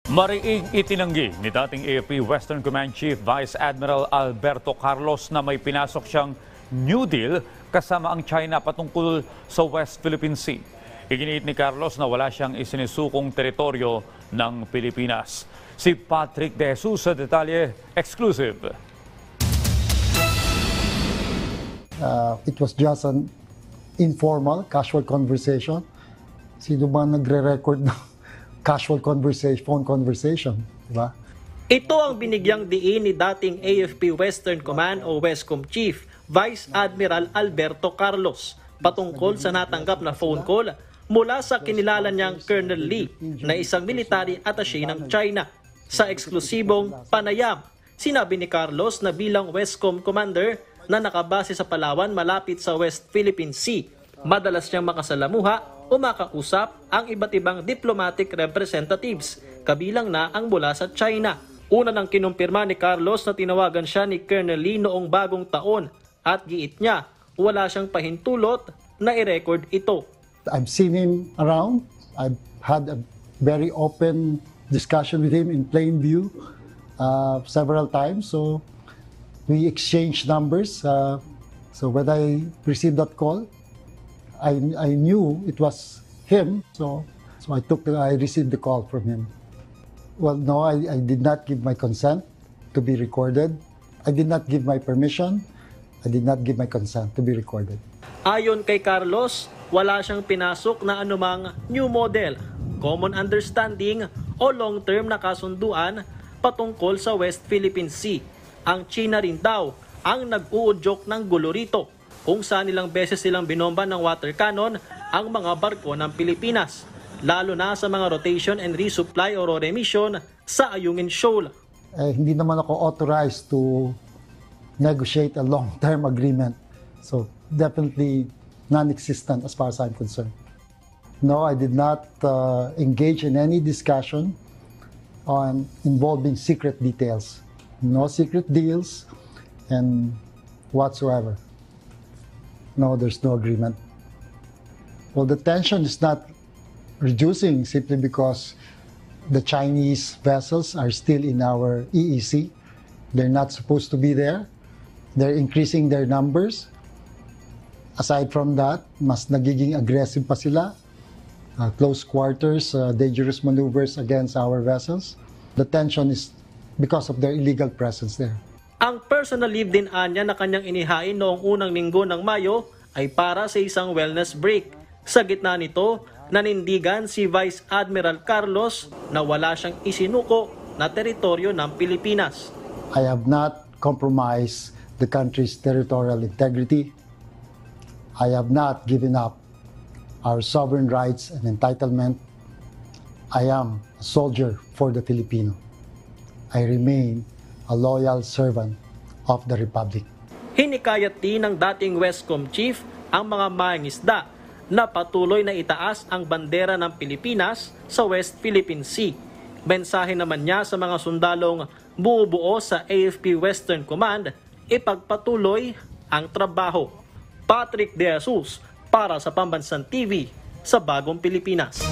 Mariing itinanggi ni dating AFP Western Command Chief Vice Admiral Alberto Carlos na may pinasok siyang New Deal kasama ang China patungkol sa West Philippine Sea. Iginiit ni Carlos na wala siyang isinisukong teritoryo ng Pilipinas. Si Patrick De Jesus sa detalye, exclusive. It was just an informal, casual conversation. Sino ba nagre-record ng casual conversation, phone conversation, di ba? Ito ang binigyang diin ni dating AFP Western Command o Westcom Chief Vice Admiral Alberto Carlos patungkol sa natanggap na phone call mula sa kinilala niyang Colonel Lee na isang military attaché ng China. Sa eksklusibong panayam, sinabi ni Carlos na bilang Westcom Commander na nakabase sa Palawan malapit sa West Philippine Sea, madalas niyang makasalamuha o makausap ang iba't ibang diplomatic representatives, kabilang na ang mula sa China. Una nang kinumpirma ni Carlos na tinawagan siya ni Colonel Lee noong bagong taon at giit niya wala siyang pahintulot na i-record ito. I've seen him around. I've had a very open discussion with him in plain view several times. So we exchanged numbers. So when I received that call, I knew it was him, so I received the call from him. Well, no, I did not give my consent to be recorded. I did not give my permission. I did not give my consent to be recorded. Ayon kay Carlos, wala siyang pinasok na anumang new model, common understanding o long-term na kasunduan patungkol sa West Philippine Sea. Ang China rin daw ang nag-uudyok ng gulo rito, kung saan ilang beses silang binomba ng water cannon ang mga barko ng Pilipinas, lalo na sa mga rotation and resupply o remission sa Ayungin Shoal. Hindi naman ako authorized to negotiate a long-term agreement. So definitely non-existent as far as I'm concerned. No, I did not engage in any discussion on involving secret details. No secret deals and whatsoever. No, there's no agreement. Well, the tension is not reducing simply because the Chinese vessels are still in our EEC. They're not supposed to be there. They're increasing their numbers. Aside from that, mas nagiging aggressive pa sila. Close quarters, dangerous maneuvers against our vessels. The tension is because of their illegal presence there. Ang personal leave din anya na kanyang inihain noong unang linggo ng Mayo ay para sa isang wellness break. Sa gitna nito, nanindigan si Vice Admiral Carlos na wala siyang isinuko na teritoryo ng Pilipinas. I have not compromised the country's territorial integrity. I have not given up our sovereign rights and entitlement. I am a soldier for the Filipino. I remain a loyal servant of the Republic. Hinikayat din ng dating Westcom Chief ang mga mangingisda na patuloy na itaas ang bandera ng Pilipinas sa West Philippine Sea. Mensahe naman niya sa mga sundalong bumubuo sa AFP Western Command, ipagpatuloy ang trabaho. Patrick De Jesus para sa Pambansang TV sa Bagong Pilipinas.